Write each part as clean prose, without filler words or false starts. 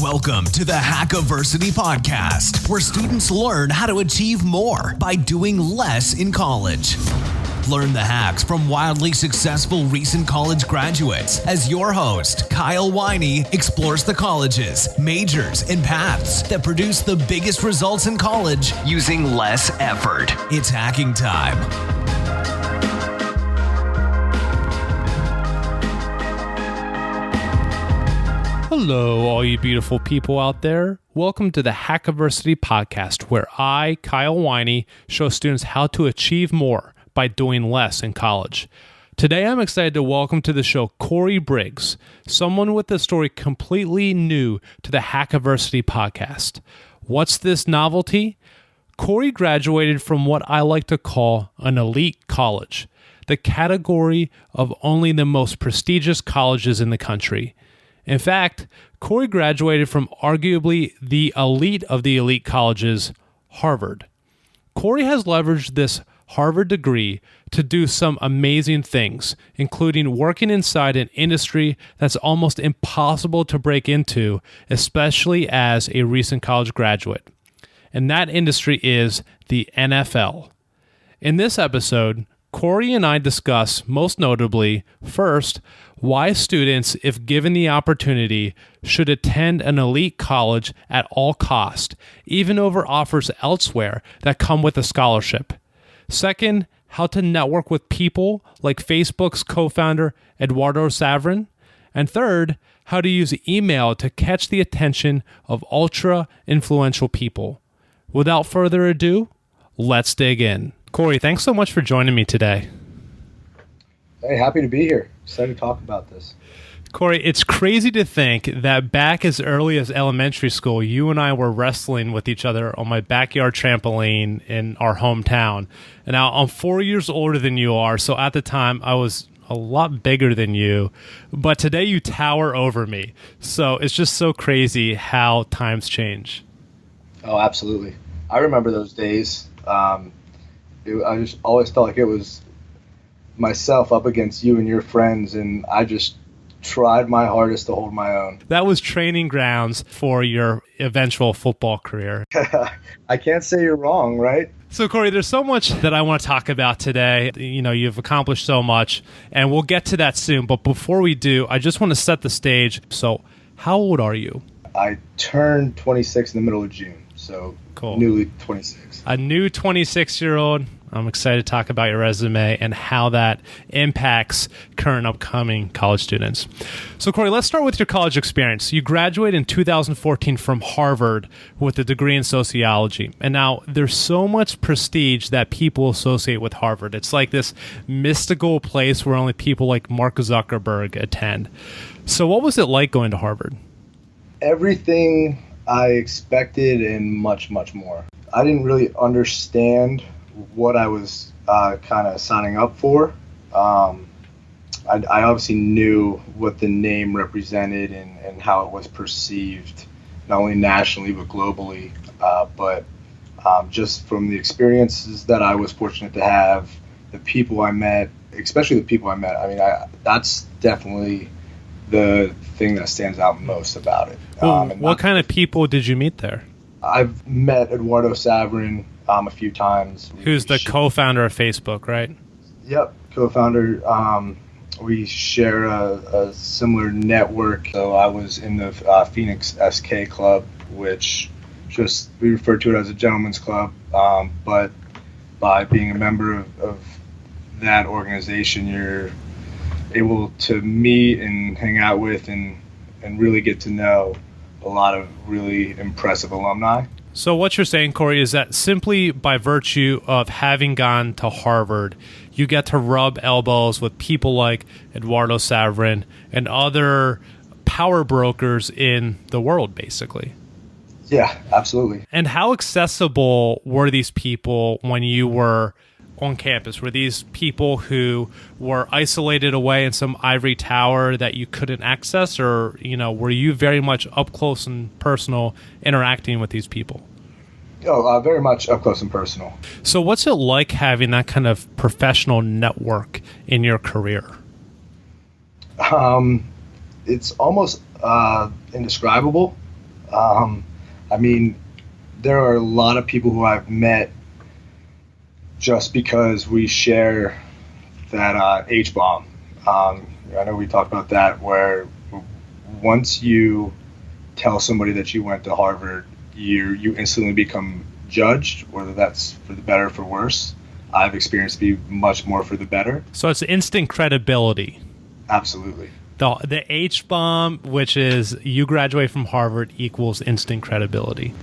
Welcome to the Hackiversity Podcast, where students learn how to achieve more by doing less in college. Learn the hacks from wildly successful recent college graduates as your host, Kyle Winey, explores the colleges, majors, and paths that produce the biggest results in college using less effort. It's hacking time. Hello, all you beautiful people out there. Welcome to the Hackiversity Podcast, where I, Kyle Winey, show students how to achieve more by doing less in college. Today, I'm excited to welcome to the show Cory Briggs, someone with a story completely new to the Hackiversity Podcast. What's this novelty? Cory graduated from what I like to call an elite college, the category of only the most prestigious colleges in the country. In fact, Cory graduated from arguably the elite of the elite colleges, Harvard. Cory has leveraged this Harvard degree to do some amazing things, including working inside an industry that's almost impossible to break into, especially as a recent college graduate. And that industry is the NFL. In this episode, Cory and I discuss, most notably, first, why students, if given the opportunity, should attend an elite college at all cost, even over offers elsewhere that come with a scholarship. Second, how to network with people like Facebook's co-founder Eduardo Saverin. And third, how to use email to catch the attention of ultra-influential people. Without further ado, let's dig in. Cory, thanks so much for joining me today. Hey, happy to be here. Excited to talk about this. Cory, it's crazy to think that back as early as elementary school, you and I were wrestling with each other on my backyard trampoline in our hometown. And now I'm 4 years older than you are, so at the time I was a lot bigger than you. But today you tower over me. So it's just so crazy how times change. Oh, absolutely. I remember those days. I just always felt like it was myself up against you and your friends, and I just tried my hardest to hold my own. That was training grounds for your eventual football career. I can't say you're wrong, right? So, Cory, there's so much that I want to talk about today. You know, you've accomplished so much, and we'll get to that soon. But before we do, I just want to set the stage. So, how old are you? I turned 26 in the middle of June, so cool. Newly 26. A new 26-year-old. I'm excited to talk about your resume and how that impacts current upcoming college students. So, Cory, let's start with your college experience. You graduated in 2014 from Harvard with a degree in sociology. And now there's so much prestige that people associate with Harvard. It's like this mystical place where only people like Mark Zuckerberg attend. So what was it like going to Harvard? Everything I expected and much, much more. I didn't really understand what I was kind of signing up for. I obviously knew what the name represented and how it was perceived, not only nationally but globally. But just from the experiences that I was fortunate to have, the people I met, especially the people I met, I mean, that's definitely the thing that stands out most about it. What kind of people did you meet there? I've met Eduardo Saverin a few times. Who's the co-founder of Facebook, right? Yep, co-founder. We share a similar network. So I was in the Phoenix SK Club, which we refer to it as a gentleman's club. But by being a member of that organization, you're able to meet and hang out with and really get to know a lot of really impressive alumni. So what you're saying, Cory, is that simply by virtue of having gone to Harvard, you get to rub elbows with people like Eduardo Saverin and other power brokers in the world, basically. Yeah, absolutely. And how accessible were these people when you were on campus? Were these people who were isolated away in some ivory tower that you couldn't access, or were you very much up close and personal interacting with these people? Oh, very much up close and personal. So what's it like having that kind of professional network in your career? It's almost indescribable. I mean, there are a lot of people who I've met just because we share that H-bomb. I know we talked about that, where once you tell somebody that you went to Harvard, you instantly become judged, whether that's for the better or for worse. I've experienced to be much more for the better. So it's instant credibility. Absolutely. The H-bomb, which is you graduate from Harvard, equals instant credibility.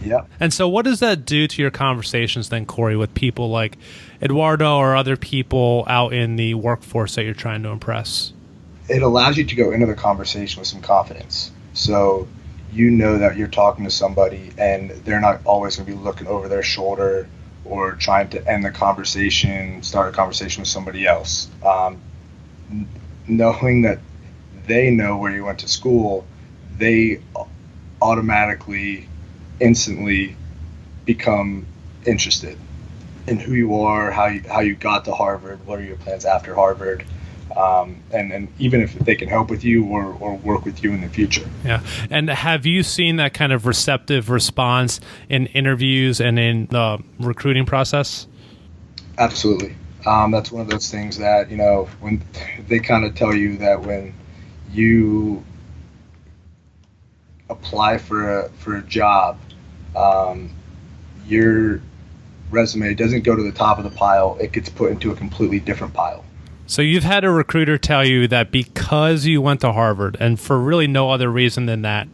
Yeah. And so what does that do to your conversations then, Cory, with people like Eduardo or other people out in the workforce that you're trying to impress? It allows you to go into the conversation with some confidence. So you know that you're talking to somebody and they're not always going to be looking over their shoulder or trying to end the conversation, start a conversation with somebody else. Knowing that they know where you went to school, they automatically, instantly become interested in who you are, how you got to Harvard, what are your plans after Harvard, and even if they can help with you or work with you in the future. Yeah. And have you seen that kind of receptive response in interviews and in the recruiting process? Absolutely. That's one of those things that, when they kind of tell you that when you apply for a job, your resume doesn't go to the top of the pile. It gets put into a completely different pile. So you've had a recruiter tell you that because you went to Harvard, and for really no other reason than that,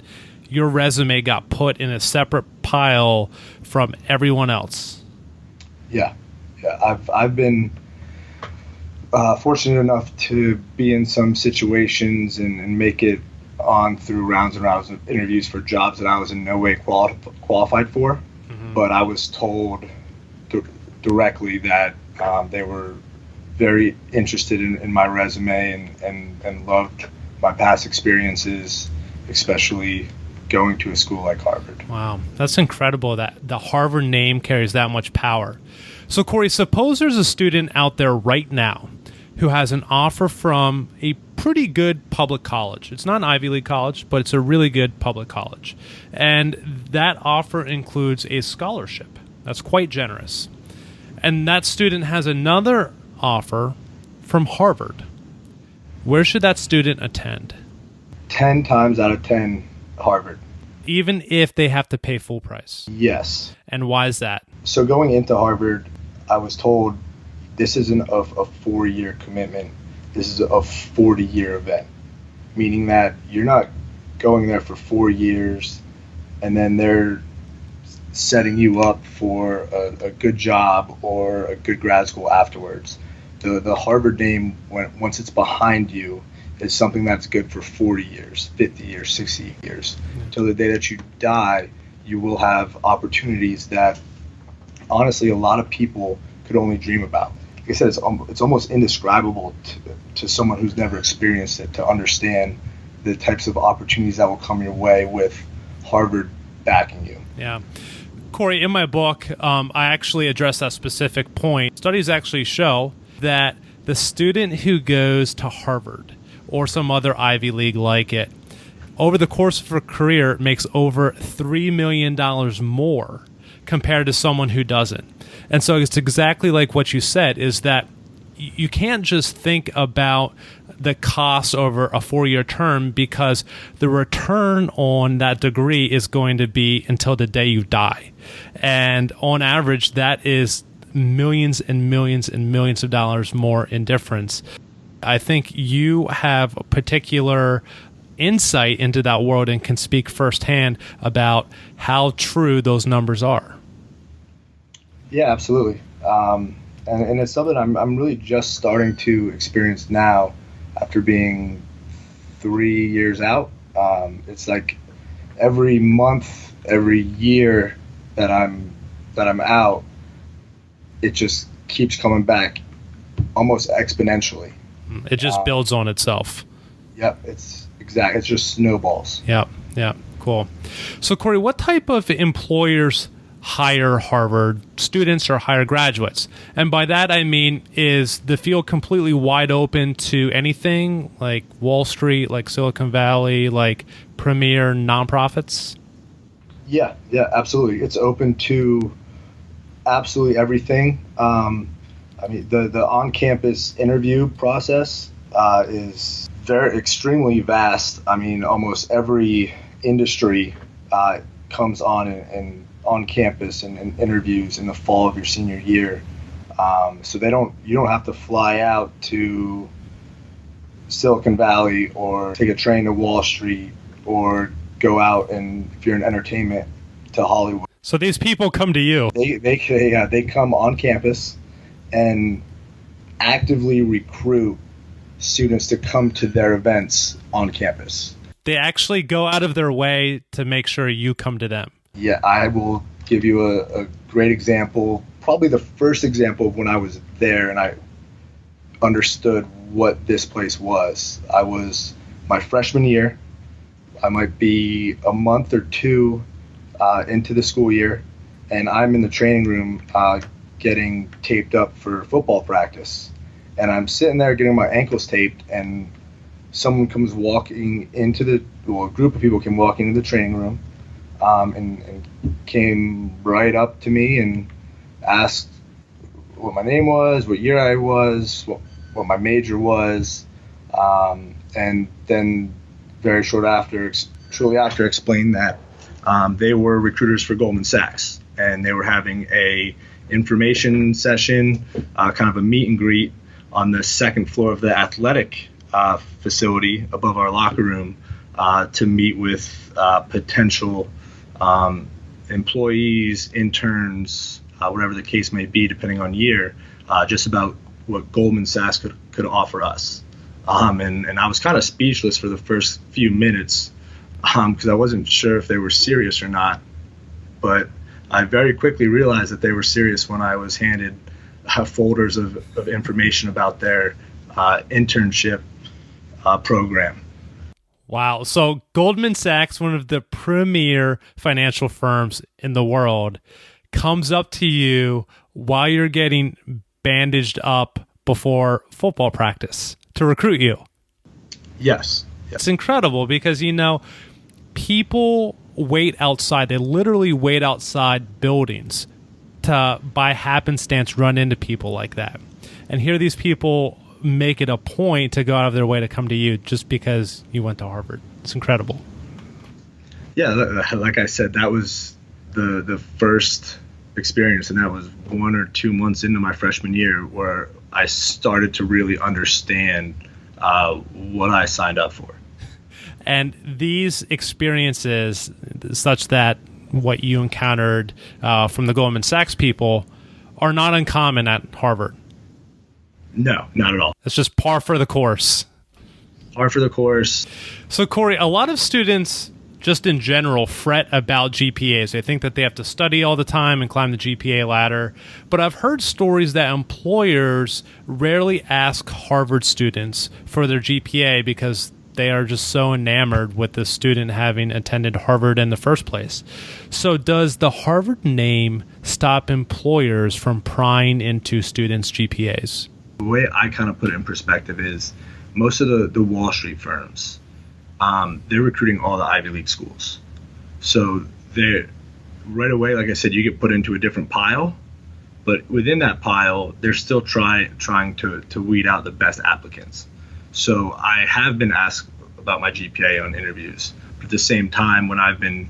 your resume got put in a separate pile from everyone else. Yeah. I've been fortunate enough to be in some situations and make it on through rounds and rounds of interviews for jobs that I was in no way qualified for. Mm-hmm. But I was told directly that they were very interested in my resume and loved my past experiences, especially going to a school like Harvard. Wow, that's incredible that the Harvard name carries that much power. So, Cory, suppose there's a student out there right now who has an offer from a pretty good public college. It's not an Ivy League college, but it's a really good public college. And that offer includes a scholarship. That's quite generous. And that student has another offer from Harvard. Where should that student attend? 10 times out of 10, Harvard. Even if they have to pay full price? Yes. And why is that? So going into Harvard, I was told this isn't a 4-year commitment. This is a 40-year event, meaning that you're not going there for 4 years and then they're setting you up for a good job or a good grad school afterwards. The Harvard name, once it's behind you, is something that's good for 40 years, 50 years, 60 years. Till the day that you die, you will have opportunities that, honestly, a lot of people could only dream about. Like I said, it's almost indescribable to someone who's never experienced it to understand the types of opportunities that will come your way with Harvard backing you. Yeah. Cory, in my book, I actually address that specific point. Studies actually show that the student who goes to Harvard or some other Ivy League like it, over the course of her career, makes over $3 million more compared to someone who doesn't. And so it's exactly like what you said, is that you can't just think about the cost over a 4-year term, because the return on that degree is going to be until the day you die. And on average, that is millions and millions and millions of dollars more in difference. I think you have a particular insight into that world and can speak firsthand about how true those numbers are. Yeah, absolutely. And it's something I'm really just starting to experience now after being 3 years out. It's like every month, every year that I'm out, it just keeps coming back almost exponentially. It just builds on itself. Yep, it's just snowballs. Yep, cool. So, Cory, what type of employers hire Harvard students or hire graduates? And by that I mean, is the field completely wide open to anything like Wall Street, like Silicon Valley, like premier nonprofits? Yeah, absolutely. It's open to absolutely everything. The on-campus interview process is extremely vast. I mean, almost every industry comes on campus and interviews in the fall of your senior year. So you don't have to fly out to Silicon Valley or take a train to Wall Street or go out and, if you're in entertainment, to Hollywood. So these people come to you. They come on campus and actively recruit students to come to their events on campus. They actually go out of their way to make sure you come to them. Yeah, I will give you a great example, probably the first example of when I was there and I understood what this place was. I was my freshman year. I might be a month or two into the school year, and I'm in the training room getting taped up for football practice. And I'm sitting there getting my ankles taped, and someone comes walking into a group of people came walking into the training room and came right up to me and asked what my name was, what year I was, what my major was, and then very shortly after explained that they were recruiters for Goldman Sachs, and they were having a information session, kind of a meet and greet on the second floor of the athletic facility above our locker room to meet with potential employees, interns, whatever the case may be, depending on year, just about what Goldman Sachs could offer us. And I was kind of speechless for the first few minutes because I wasn't sure if they were serious or not. But I very quickly realized that they were serious when I was handed folders of information about their internship program. Wow. So Goldman Sachs, one of the premier financial firms in the world, comes up to you while you're getting bandaged up before football practice to recruit you. Yes. It's incredible because, people wait outside. They literally wait outside buildings to, by happenstance, run into people like that. And here these people make it a point to go out of their way to come to you just because you went to Harvard. It's incredible. Yeah, like I said, that was the first experience, and that was 1 or 2 months into my freshman year where I started to really understand what I signed up for. And these experiences, such that what you encountered from the Goldman Sachs people, are not uncommon at Harvard. No, not at all. It's just par for the course. Par for the course. So, Cory, a lot of students, just in general, fret about GPAs. They think that they have to study all the time and climb the GPA ladder. But I've heard stories that employers rarely ask Harvard students for their GPA because they are just so enamored with the student having attended Harvard in the first place. So does the Harvard name stop employers from prying into students' GPAs? The way I kind of put it in perspective is most of the Wall Street firms, they're recruiting all the Ivy League schools. So they're right away, like I said, you get put into a different pile, but within that pile, they're still trying to weed out the best applicants. So I have been asked about my GPA on interviews, but at the same time, when I've been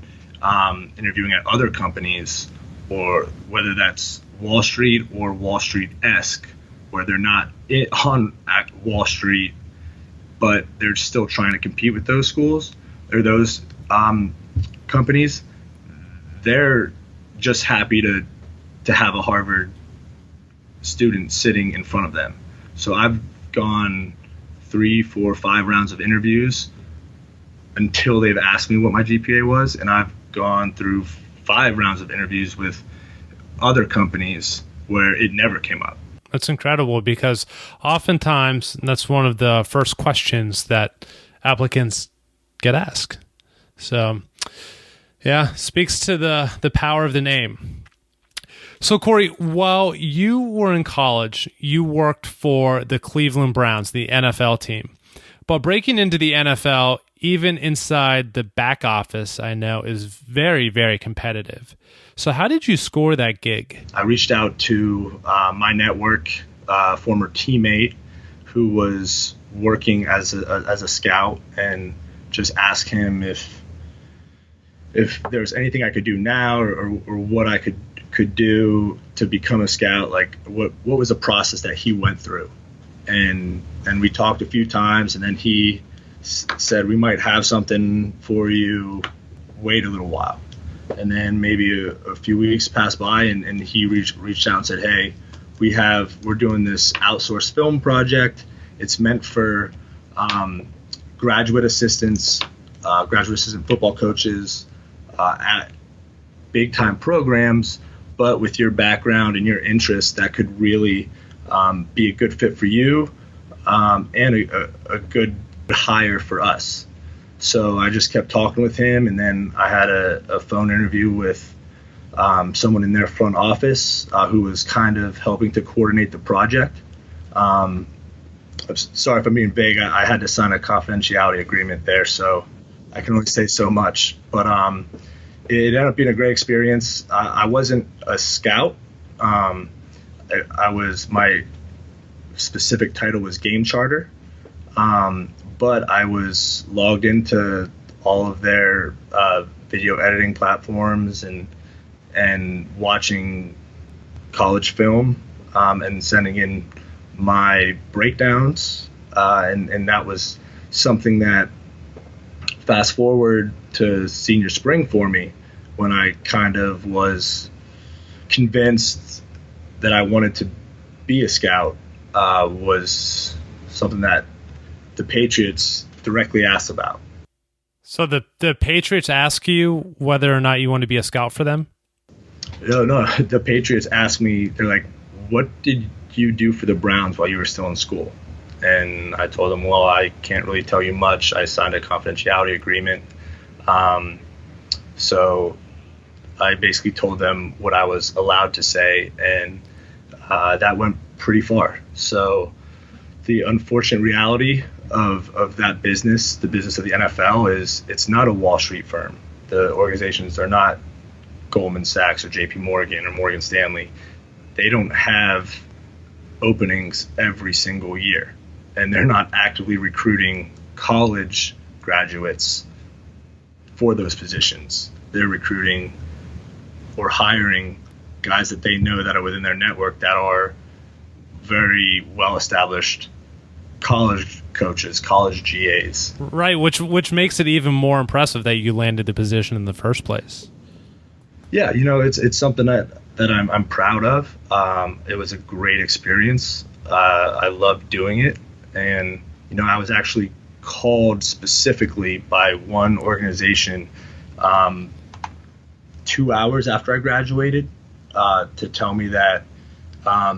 interviewing at other companies, or whether that's Wall Street or Wall Street-esque, where they're not on at Wall Street, but they're still trying to compete with those schools or those companies, they're just happy to have a Harvard student sitting in front of them. So I've gone 3, 4, 5 rounds of interviews until they've asked me what my GPA was, and I've gone through 5 rounds of interviews with other companies where it never came up. That's incredible because oftentimes that's one of the first questions that applicants get asked. So, yeah, speaks to the power of the name. So, Cory, while you were in college, you worked for the Cleveland Browns, the NFL team. But breaking into the NFL, even inside the back office, I know is very, very competitive. So how did you score that gig? I reached out to my network, former teammate who was working as a scout, and just asked him if there's anything I could do now or what I could do to become a scout, like what was the process that he went through. And we talked a few times, and then he said, we might have something for you, wait a little while. And then maybe a few weeks passed by, and he reached out and said, hey, we're doing this outsourced film project. It's meant for graduate assistant football coaches at big time programs, but with your background and your interests, that could really be a good fit for you and a good hire for us. So I just kept talking with him, and then I had a phone interview with someone in their front office who was kind of helping to coordinate the project. I'm sorry if I'm being vague. I had to sign a confidentiality agreement there, so I can only say so much. But it ended up being a great experience. I wasn't a scout. My specific title was game charter, but I was logged into all of their video editing platforms and watching college film and sending in my breakdowns, and that was something that, fast forward to senior spring for me, when I kind of was convinced that I wanted to be a scout, was something that the Patriots directly asked about. So the Patriots ask you whether or not you want to be a scout for them? No, the Patriots asked me, they're like, what did you do for the Browns while you were still in school? And I told them, well, I can't really tell you much. I signed a confidentiality agreement. So I basically told them what I was allowed to say, and that went pretty far. So the unfortunate reality of that business, the business of the NFL, is it's not a Wall Street firm. The organizations are not Goldman Sachs or JP Morgan or Morgan Stanley. They don't have openings every single year, and they're not actively recruiting college graduates for those positions. They're recruiting or hiring guys that they know that are within their network that are very well established college coaches, college GAs. Right, which makes it even more impressive that you landed the position in the first place. Yeah, it's something that I'm proud of. It was a great experience. I loved doing it, and I was actually called specifically by one organization 2 hours after I graduated to tell me that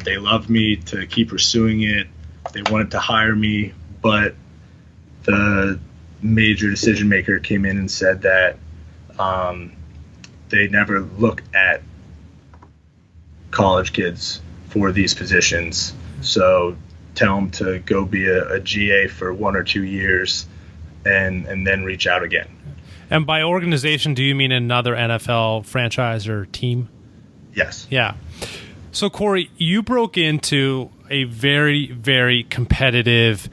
they loved me, to keep pursuing it. They wanted to hire me, but the major decision maker came in and said that they never look at college kids for these positions. So tell them to go be a GA for 1 or 2 years and then reach out again. And by organization, do you mean another NFL franchise or team? Yes. Yeah. So, Cory, you broke into a very, very competitive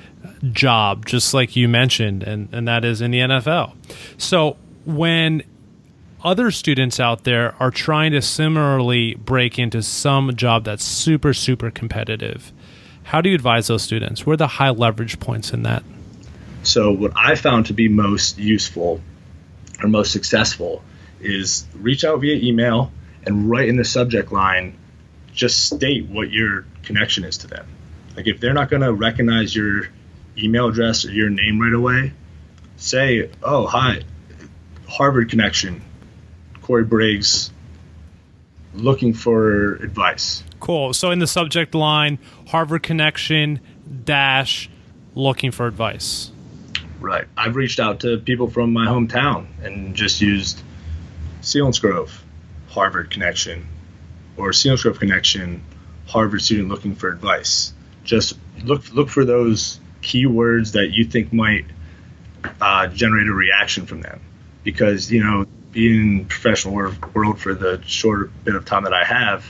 job, just like you mentioned, and that is in the NFL. So when other students out there are trying to similarly break into some job that's super, super competitive, how do you advise those students? Where are the high leverage points in that? So what I found to be most useful or most successful is reach out via email and write in the subject line, just state what your connection is to them. Like if they're not going to recognize your email address or your name right away, say, oh, hi, Harvard connection, Cory Briggs, looking for advice. Cool. So in the subject line, Harvard connection dash looking for advice. Right. I've reached out to people from my hometown and just used Selinsgrove, Harvard connection, or Selinsgrove connection, Harvard student looking for advice. Just look for those keywords that you think might generate a reaction from them. Because, being in the professional world for the short bit of time that I have,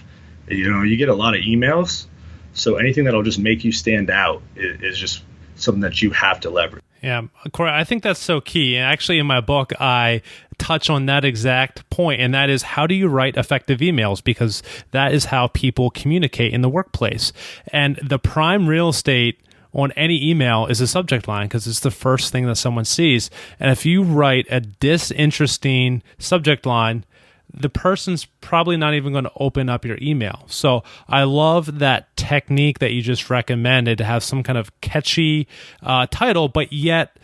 you get a lot of emails. So anything that'll just make you stand out is just something that you have to leverage. Yeah, Cory, I think that's so key. And actually in my book, I touch on that exact point, and that is, how do you write effective emails? Because that is how people communicate in the workplace. And the prime real estate on any email is a subject line, because it's the first thing that someone sees. And if you write a disinteresting subject line, the person's probably not even going to open up your email. So I love that technique that you just recommended, to have some kind of catchy title, but yet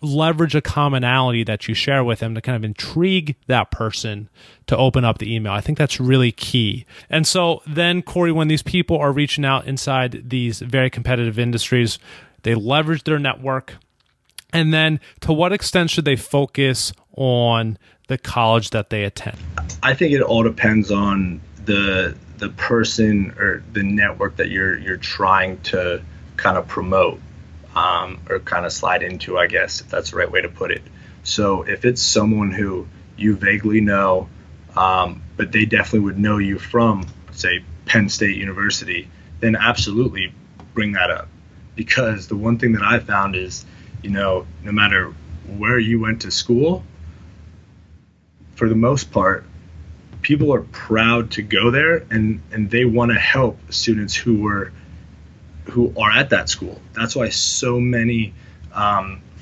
leverage a commonality that you share with them to kind of intrigue that person to open up the email. I think that's really key. And so then, Cory, when these people are reaching out inside these very competitive industries, they leverage their network. And then to what extent should they focus on the college that they attend? I think it all depends on the person or the network that you're trying to kind of promote, or kind of slide into, I guess, if that's the right way to put it. So if it's someone who you vaguely know, but they definitely would know you from, say, Penn State University, then absolutely bring that up. Because the one thing that I found is, no matter where you went to school, for the most part, people are proud to go there, and they want to help students who are at that school. That's why so many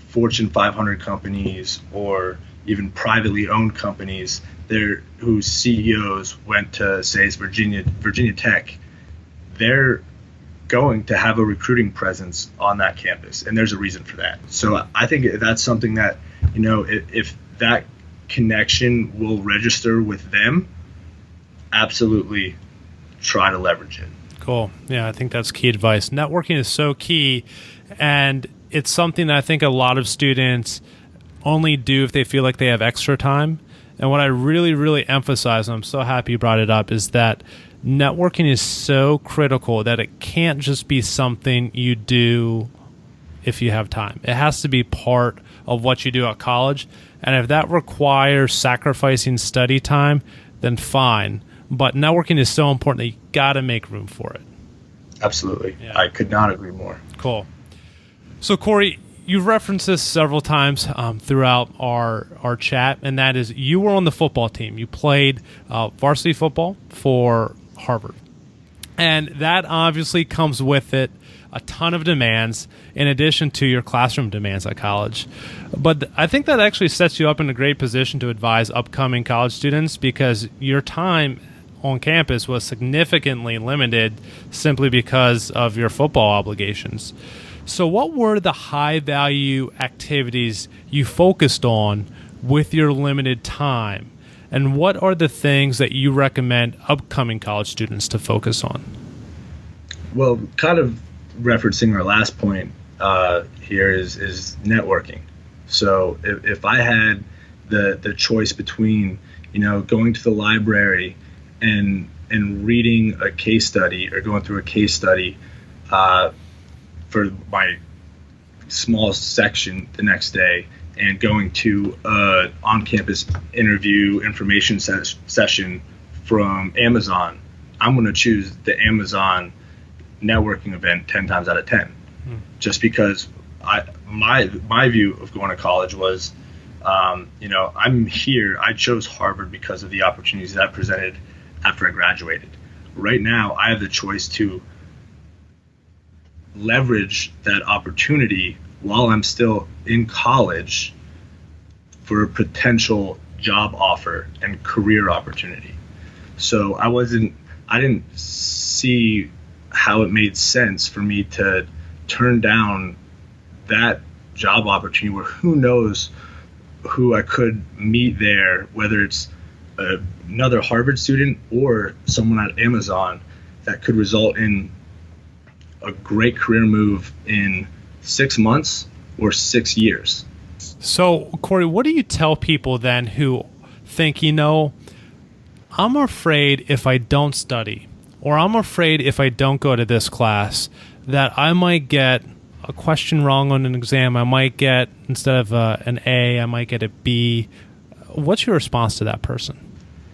Fortune 500 companies, or even privately owned companies, whose CEOs went to, say, Virginia Tech, they're going to have a recruiting presence on that campus, and there's a reason for that. So I think that's something that, if that connection will register with them, absolutely try to leverage it. Cool. Yeah, I think that's key advice. Networking is so key, and it's something that I think a lot of students only do if they feel like they have extra time. And what I really, really emphasize, and I'm so happy you brought it up, is that networking is so critical that it can't just be something you do if you have time. It has to be part of what you do at college. And if that requires sacrificing study time, then fine. But networking is so important that you got to make room for it. Absolutely. Yeah. I could not agree more. Cool. So, Cory, you've referenced this several times throughout our chat, and that is, you were on the football team. You played varsity football for Harvard. And that obviously comes with it a ton of demands in addition to your classroom demands at college. But I think that actually sets you up in a great position to advise upcoming college students, because your time on campus was significantly limited simply because of your football obligations. So what were the high-value activities you focused on with your limited time? And what are the things that you recommend upcoming college students to focus on? Well, kind of referencing our last point here is networking. So if I had the choice between, going to the library and reading a case study, or going through a case study for my small section the next day, and going to on-campus interview information session from Amazon, I'm going to choose the Amazon networking event 10 times out of 10. Just because my view of going to college was, I'm here. I chose Harvard because of the opportunities that presented after I graduated. Right now, I have the choice to leverage that opportunity while I'm still in college for a potential job offer and career opportunity. So I didn't see how it made sense for me to turn down that job opportunity, where who knows who I could meet there, whether it's another Harvard student or someone at Amazon, that could result in a great career move in 6 months or 6 years. So, Cory, what do you tell people then who think, I'm afraid if I don't study, or I'm afraid if I don't go to this class, that I might get a question wrong on an exam, I might get, instead of an A, I might get a B. What's your response to that person?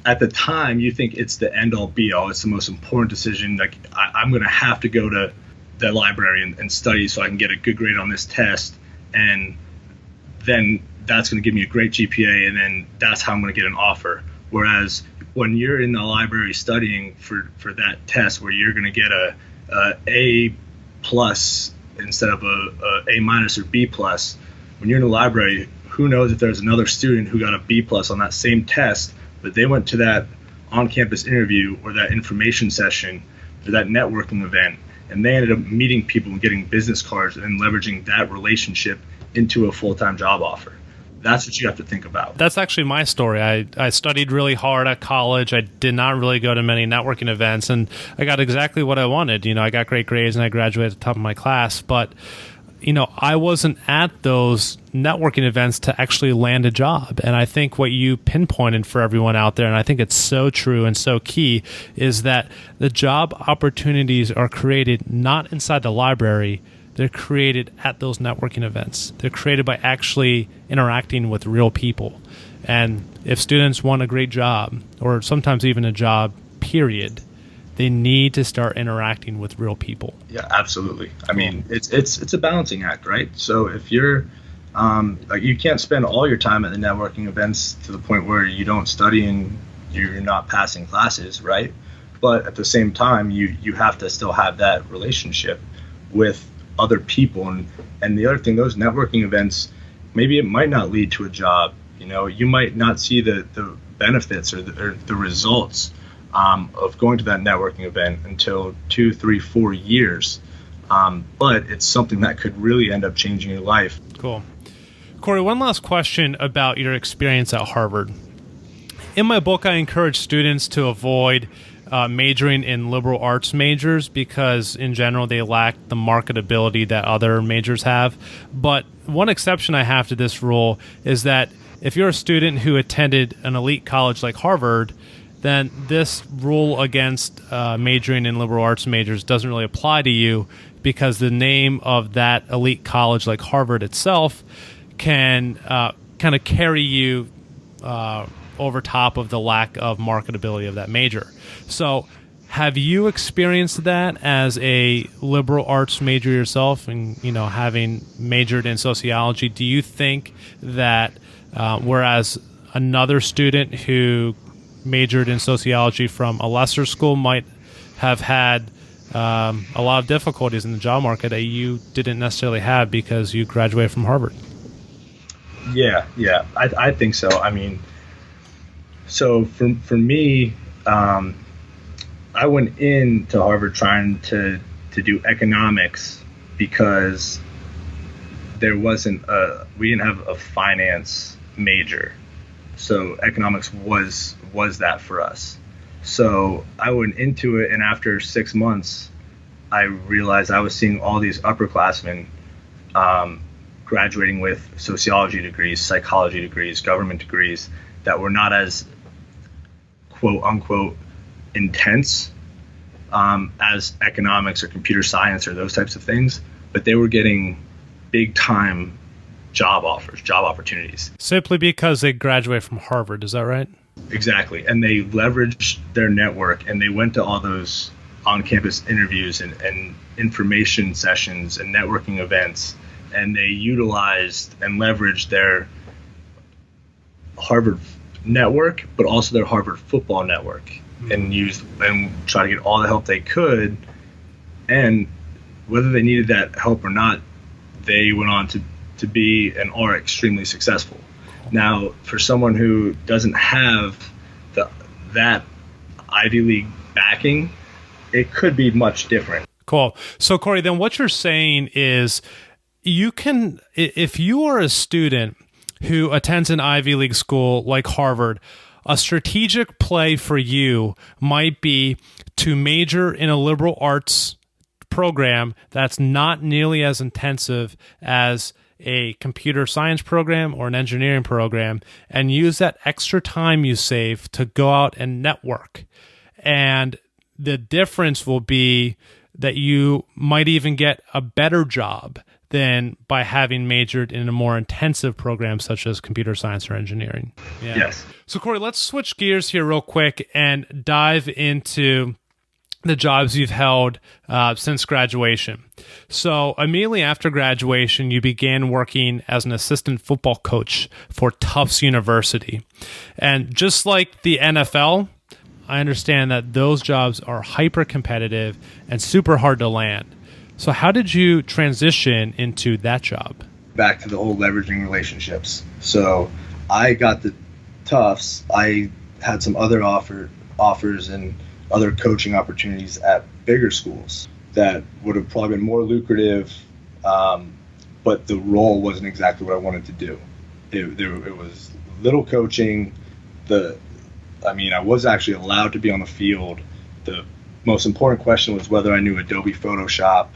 At the time, you think it's the end all be all. It's the most important decision. Like, I'm going to have to go to the library and study so I can get a good grade on this test. And then that's going to give me a great GPA. And then that's how I'm going to get an offer. Whereas when you're in the library studying for that test where you're going to get a plus instead of a minus or B plus, when you're in the library, who knows if there's another student who got a B plus on that same test, but they went to that on-campus interview or that information session or that networking event, and they ended up meeting people and getting business cards and leveraging that relationship into a full-time job offer. That's what you have to think about. That's actually my story. I studied really hard at college. I did not really go to many networking events, and I got exactly what I wanted. I got great grades and I graduated at the top of my class, but I wasn't at those networking events to actually land a job. And I think what you pinpointed for everyone out there, and I think it's so true and so key, is that the job opportunities are created not inside the library. They're created at those networking events. They're created by actually interacting with real people. And if students want a great job, or sometimes even a job, period, they need to start interacting with real people. Yeah, absolutely. I mean, it's a balancing act, right? So if you're like, you can't spend all your time at the networking events to the point where you don't study and you're not passing classes, right? But at the same time, you have to still have that relationship with other people. And the other thing, those networking events, maybe it might not lead to a job. You might not see the benefits or the results of going to that networking event until 2, 3, 4 years. But it's something that could really end up changing your life. Cool. Cory, one last question about your experience at Harvard. In my book, I encourage students to avoid majoring in liberal arts majors because, in general, they lack the marketability that other majors have. But one exception I have to this rule is that if you're a student who attended an elite college like Harvard, then this rule against majoring in liberal arts majors doesn't really apply to you, because the name of that elite college like Harvard itself can kind of carry you over top of the lack of marketability of that major. So have you experienced that as a liberal arts major yourself, and having majored in sociology? Do you think that whereas another student who majored in sociology from a lesser school might have had a lot of difficulties in the job market that you didn't necessarily have because you graduated from Harvard? Yeah, I think so. I mean, so for me, I went into Harvard trying to do economics because we didn't have a finance major. So economics was that for us. So I went into it, and after 6 months, I realized I was seeing all these upperclassmen graduating with sociology degrees, psychology degrees, government degrees that were not as quote unquote intense as economics or computer science or those types of things, but they were getting big time job offers, job opportunities. Simply because they graduate from Harvard, is that right? Exactly. And they leveraged their network, and they went to all those on-campus interviews and information sessions and networking events, and they utilized and leveraged their Harvard network, but also their Harvard football network, and try to get all the help they could. And whether they needed that help or not, they went on to be and are extremely successful. Now, for someone who doesn't have that Ivy League backing, it could be much different. Cool. So, Cory, then what you're saying is you can, if you are a student who attends an Ivy League school like Harvard, a strategic play for you might be to major in a liberal arts program that's not nearly as intensive as a computer science program or an engineering program, and use that extra time you save to go out and network. And the difference will be that you might even get a better job than by having majored in a more intensive program such as computer science or engineering. Yeah. Yes. So Cory, let's switch gears here real quick and dive into the jobs you've held since graduation. So immediately after graduation, you began working as an assistant football coach for Tufts University. And just like the NFL, I understand that those jobs are hyper competitive and super hard to land. So how did you transition into that job? Back to the whole leveraging relationships. So I got the Tufts. I had some other offers and other coaching opportunities at bigger schools that would have probably been more lucrative, but the role wasn't exactly what I wanted to do. It was little coaching. I was actually allowed to be on the field. The most important question was whether I knew Adobe Photoshop,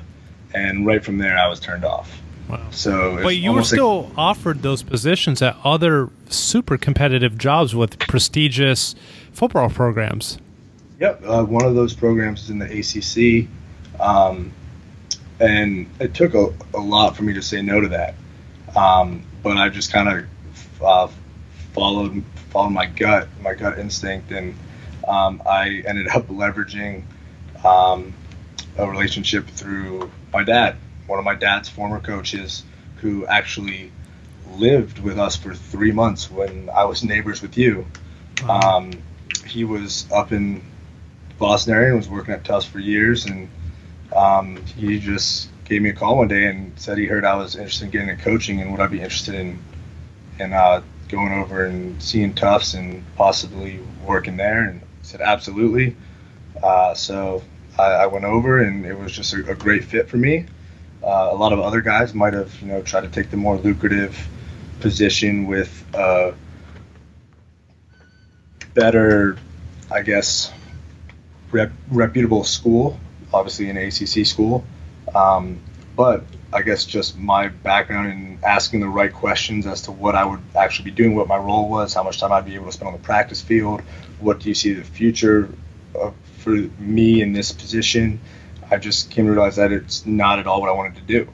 and right from there I was turned off. Wow. So, but you were still offered those positions at other super competitive jobs with prestigious football programs. Yep. One of those programs is in the ACC, and it took a lot for me to say no to that. But I just kind of followed my gut instinct, and I ended up leveraging a relationship through my dad, one of my dad's former coaches, who actually lived with us for 3 months when I was neighbors with you. He was up in Boston area and was working at Tufts for years, and he just gave me a call one day and said he heard I was interested in getting into coaching and would I be interested in going over and seeing Tufts and possibly working there, and I said absolutely. So I went over, and it was just a great fit for me. A lot of other guys might have tried to take the more lucrative position with a better, I guess, reputable school, obviously an ACC school, but I guess just my background in asking the right questions as to what I would actually be doing, what my role was, how much time I'd be able to spend on the practice field, what do you see the future for me in this position. I just came to realize that it's not at all what I wanted to do.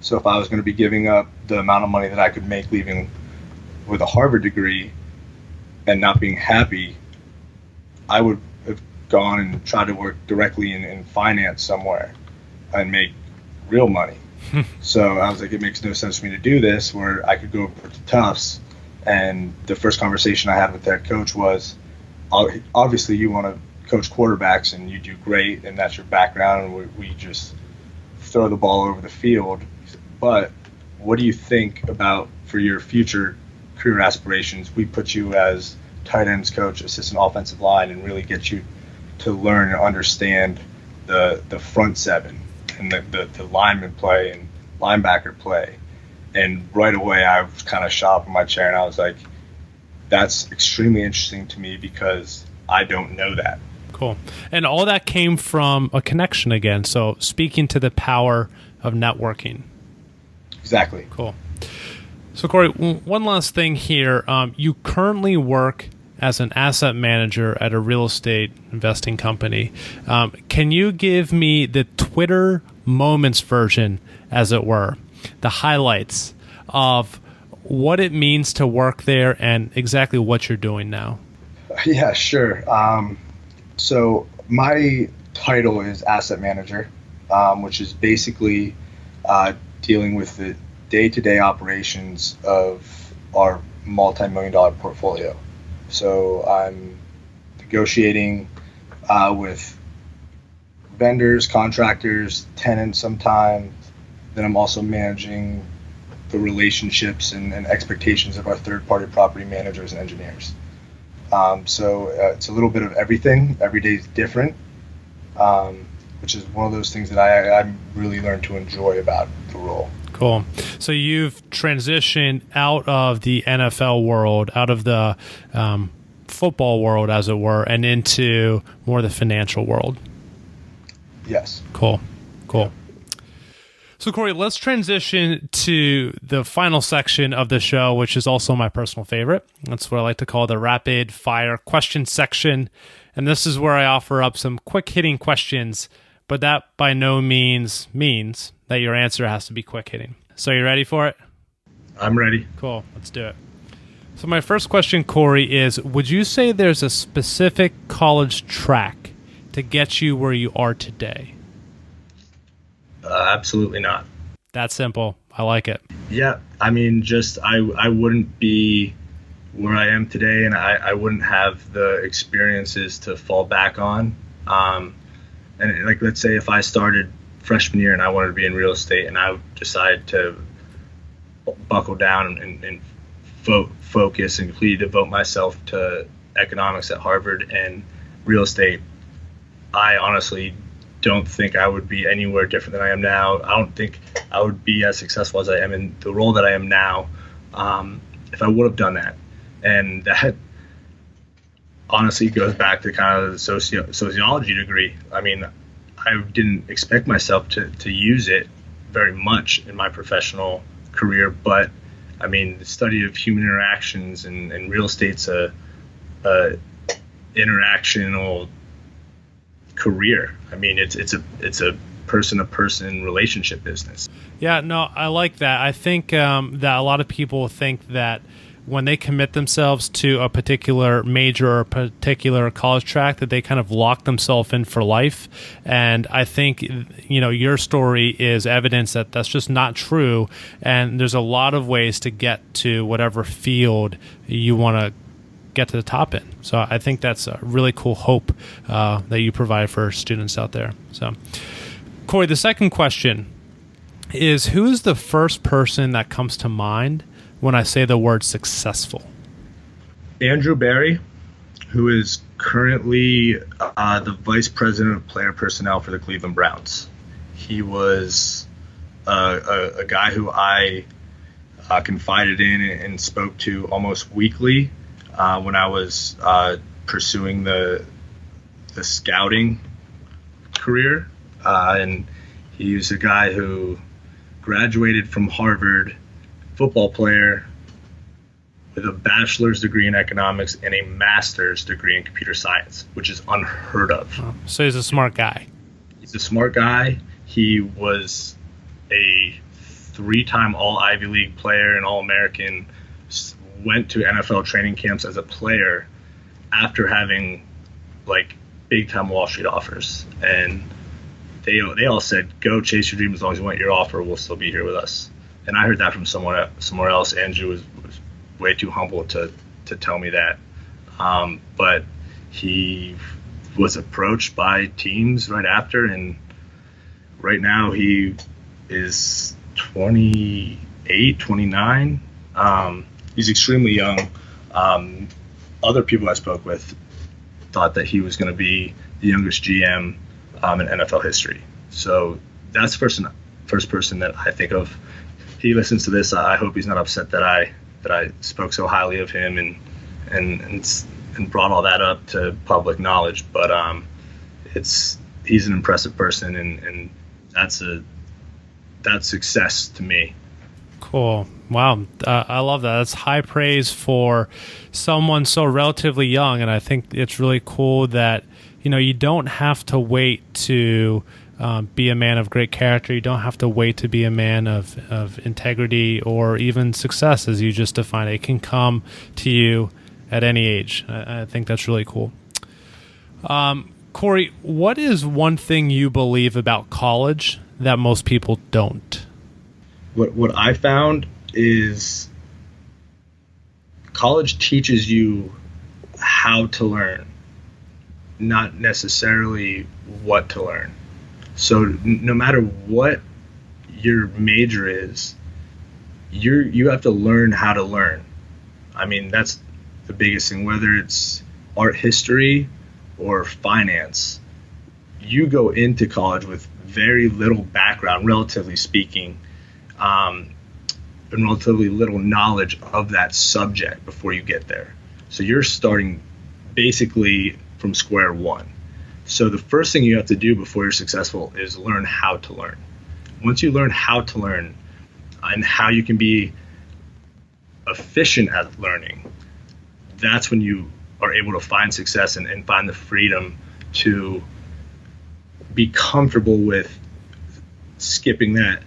So if I was going to be giving up the amount of money that I could make leaving with a Harvard degree and not being happy, I would have gone and tried to work directly in finance somewhere and make real money. So I was like, it makes no sense for me to do this where I could go over to Tufts. And the first conversation I had with that coach was, obviously you want to coach quarterbacks and you do great and that's your background and we just throw the ball over the field. But what do you think about for your future career aspirations? We put you as tight ends coach, assistant offensive line, and really get you to learn and understand the front seven and the lineman play and linebacker play. And right away I was kind of shot in my chair and I was like, that's extremely interesting to me because I don't know that. Cool. And all that came from a connection again. So speaking to the power of networking. Exactly. Cool. So Cory, one last thing here. You currently work as an asset manager at a real estate investing company. Can you give me the Twitter moments version, as it were, the highlights of what it means to work there and exactly what you're doing now? Yeah, sure. So my title is asset manager, which is basically dealing with the day-to-day operations of our multi-million-dollar portfolio. So I'm negotiating with vendors, contractors, tenants sometimes. Then I'm also managing the relationships and expectations of our third-party property managers and engineers. So it's a little bit of everything. Every day is different, which is one of those things that I really learned to enjoy about the role. Cool. So you've transitioned out of the NFL world, out of the football world, as it were, and into more the financial world. Yes. Cool. So, Cory, let's transition to the final section of the show, which is also my personal favorite. That's what I like to call the rapid fire question section. And this is where I offer up some quick hitting questions but that by no means means that your answer has to be quick hitting. So you ready for it? I'm ready. Cool. Let's do it. So my first question, Cory, is would you say there's a specific college track to get you where you are today? Absolutely not. That's simple. I like it. Yeah, I mean, I wouldn't be where I am today, and I wouldn't have the experiences to fall back on. And like, let's say if I started freshman year and I wanted to be in real estate, and I decided to buckle down and focus and completely devote myself to economics at Harvard and real estate, I honestly don't think I would be anywhere different than I am now. I don't think I would be as successful as I am in the role that I am now if I would have done that. And that honestly goes back to kind of the sociology degree. I mean, I didn't expect myself to use it very much in my professional career, but I mean, the study of human interactions and real estate's a interactional career. I mean, it's a person-to-person relationship business. Yeah, no, I like that. I think that a lot of people think that when they commit themselves to a particular major or a particular college track, that they kind of lock themselves in for life. And I think, your story is evidence that that's just not true. And there's a lot of ways to get to whatever field you want to get to the top in. So I think that's a really cool hope that you provide for students out there. So, Cory, the second question is, who's the first person that comes to mind when I say the word successful? Andrew Barry, who is currently the vice president of player personnel for the Cleveland Browns. He was a guy who I confided in and spoke to almost weekly when I was pursuing the scouting career. And he was a guy who graduated from Harvard, football player with a bachelor's degree in economics and a master's degree in computer science, which is unheard of. Oh, so he's a smart guy. He's a smart guy. He was a 3-time All-Ivy League player and All-American, went to NFL training camps as a player after having like big-time Wall Street offers. And they all said, go chase your dream, as long as you want your offer, we'll still be here with us. And I heard that from somewhere else. Andrew was way too humble to tell me that. But he was approached by teams right after, and right now he is 28, 29. He's extremely young. Other people I spoke with thought that he was going to be the youngest GM in NFL history. So that's the first person that I think of. He listens to this. I hope he's not upset that I spoke so highly of him and brought all that up to public knowledge. But he's an impressive person, and that's success to me. Cool. Wow. I love that. That's high praise for someone so relatively young. And I think it's really cool that, you don't have to wait to be a man of great character. You don't have to wait to be a man of integrity or even success, as you just defined. It can come to you at any age. I think that's really cool. Cory, what is one thing you believe about college that most people don't? What I found is college teaches you how to learn, not necessarily what to learn. So no matter what your major is, you have to learn how to learn. I mean, that's the biggest thing, whether it's art history or finance. You go into college with very little background, relatively speaking, and relatively little knowledge of that subject before you get there. So you're starting basically from square one. So the first thing you have to do before you're successful is learn how to learn. Once you learn how to learn and how you can be efficient at learning, that's when you are able to find success and find the freedom to be comfortable with skipping that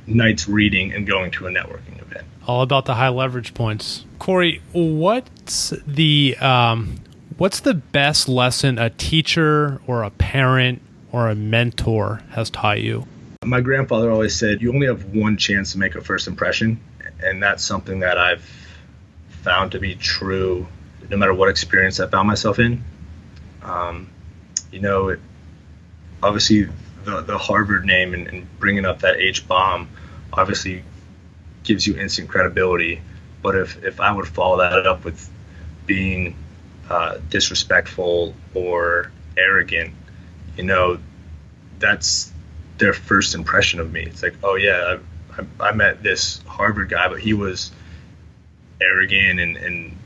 night's reading and going to a networking event. All about the high leverage points. Cory, what's the best lesson a teacher or a parent or a mentor has taught you? My grandfather always said, you only have one chance to make a first impression. And that's something that I've found to be true no matter what experience I found myself in. Obviously the Harvard name and bringing up that H-bomb obviously gives you instant credibility. But if I would follow that up with being disrespectful or arrogant, that's their first impression of me. It's like, oh yeah, I met this Harvard guy, but he was arrogant and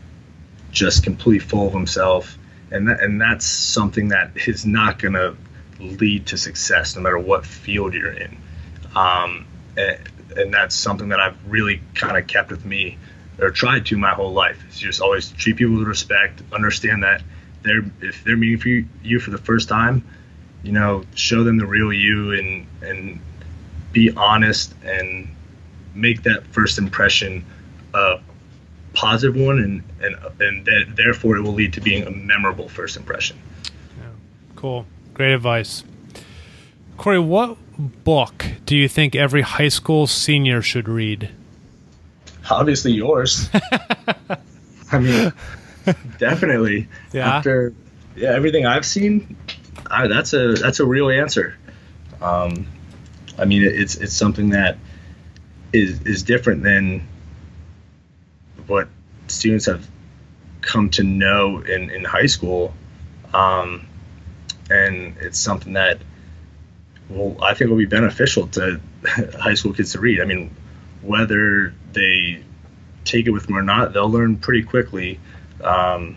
just completely full of himself. And that's something that is not going to lead to success no matter what field you're in. And that's something that I've really kind of kept with me, or tried to my whole life. Is just always treat people with respect, understand that if they're meeting for you for the first time, show them the real you and be honest and make that first impression a positive one, and therefore it will lead to being a memorable first impression. Yeah. Cool. Great advice. Cory, what book do you think every high school senior should read? Obviously yours. I mean, definitely. Yeah. After everything I've seen, that's a real answer. I mean, it's something that is different than what students have come to know in high school, and it's something that I think will be beneficial to high school kids to read. I mean, whether they take it with them or not, they'll learn pretty quickly all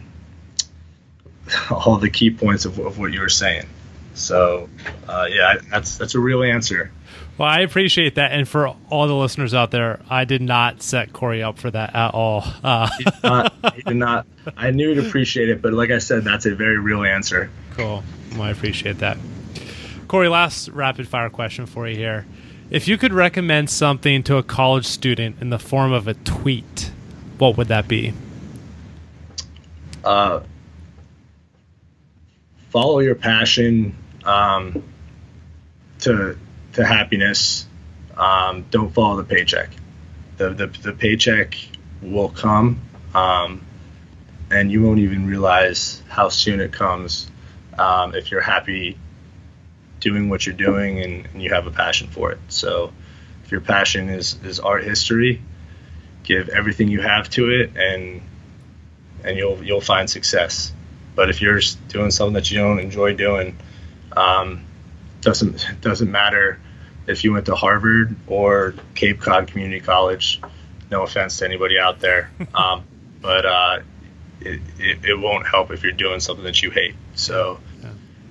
the key points of what you were saying. So, that's a real answer. Well, I appreciate that. And for all the listeners out there, I did not set Cory up for that at all. He did not. I knew you'd appreciate it, but like I said, that's a very real answer. Cool. Well, I appreciate that. Cory, last rapid fire question for you here. If you could recommend something to a college student in the form of a tweet, what would that be? Follow your passion to happiness. Don't follow the paycheck. The paycheck will come, and you won't even realize how soon it comes if you're happy doing what you're doing and you have a passion for it. So if your passion is art history, give everything you have to it, and you'll find success. But if you're doing something that you don't enjoy doing, doesn't matter if you went to Harvard or Cape Cod Community College. No offense to anybody out there, but it won't help if you're doing something that you hate. So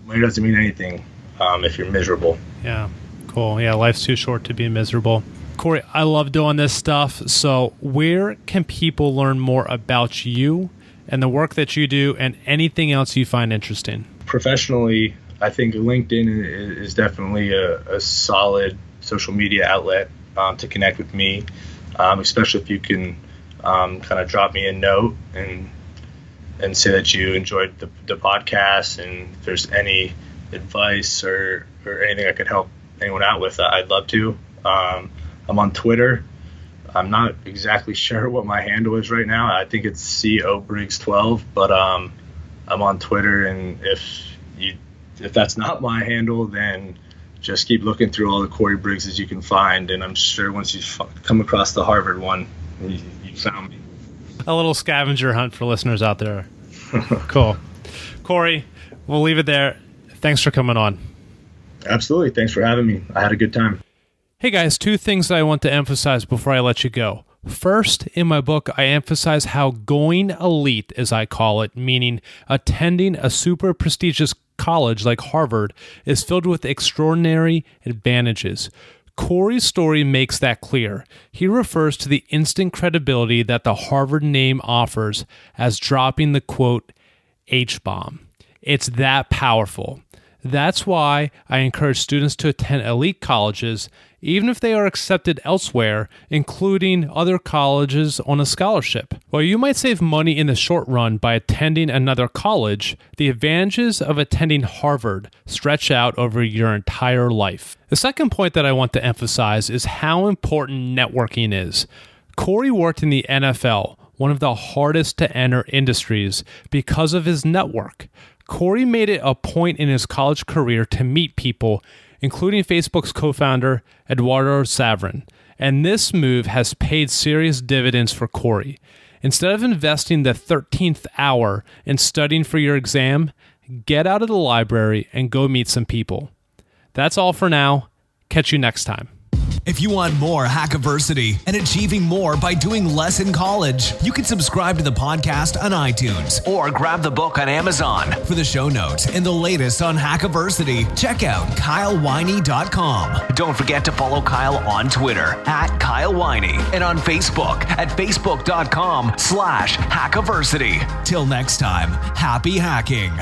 money doesn't mean anything if you're miserable. Yeah, cool. Yeah, life's too short to be miserable. Cory, I love doing this stuff. So where can people learn more about you and the work that you do and anything else you find interesting? Professionally, I think LinkedIn is definitely a solid social media outlet to connect with me, especially if you can kind of drop me a note and say that you enjoyed the podcast, and if there's any advice or anything I could help anyone out with, I'd love to. I'm on Twitter. I'm not exactly sure what my handle is right now. I think it's CO Briggs 12, but I'm on Twitter, and if that's not my handle, then just keep looking through all the Cory Briggses you can find, and I'm sure once you come across the Harvard one, you found me. A little scavenger hunt for listeners out there. Cool. Cory, we'll leave it there. Thanks for coming on. Absolutely. Thanks for having me. I had a good time. Hey guys, 2 things that I want to emphasize before I let you go. First, in my book, I emphasize how going elite, as I call it, meaning attending a super prestigious college like Harvard, is filled with extraordinary advantages. Cory's story makes that clear. He refers to the instant credibility that the Harvard name offers as dropping the, quote, H-bomb. It's that powerful. That's why I encourage students to attend elite colleges, even if they are accepted elsewhere, including other colleges on a scholarship. While you might save money in the short run by attending another college, the advantages of attending Harvard stretch out over your entire life. The second point that I want to emphasize is how important networking is. Cory worked in the NFL, one of the hardest to enter industries, because of his network. Cory made it a point in his college career to meet people, including Facebook's co-founder, Eduardo Saverin, and this move has paid serious dividends for Cory. Instead of investing the 13th hour in studying for your exam, get out of the library and go meet some people. That's all for now. Catch you next time. If you want more Hackiversity and achieving more by doing less in college, you can subscribe to the podcast on iTunes or grab the book on Amazon. For the show notes and the latest on Hackiversity, check out kylewiney.com. Don't forget to follow Kyle on Twitter @KyleWiney and on Facebook at facebook.com/Hackiversity. Till next time, happy hacking.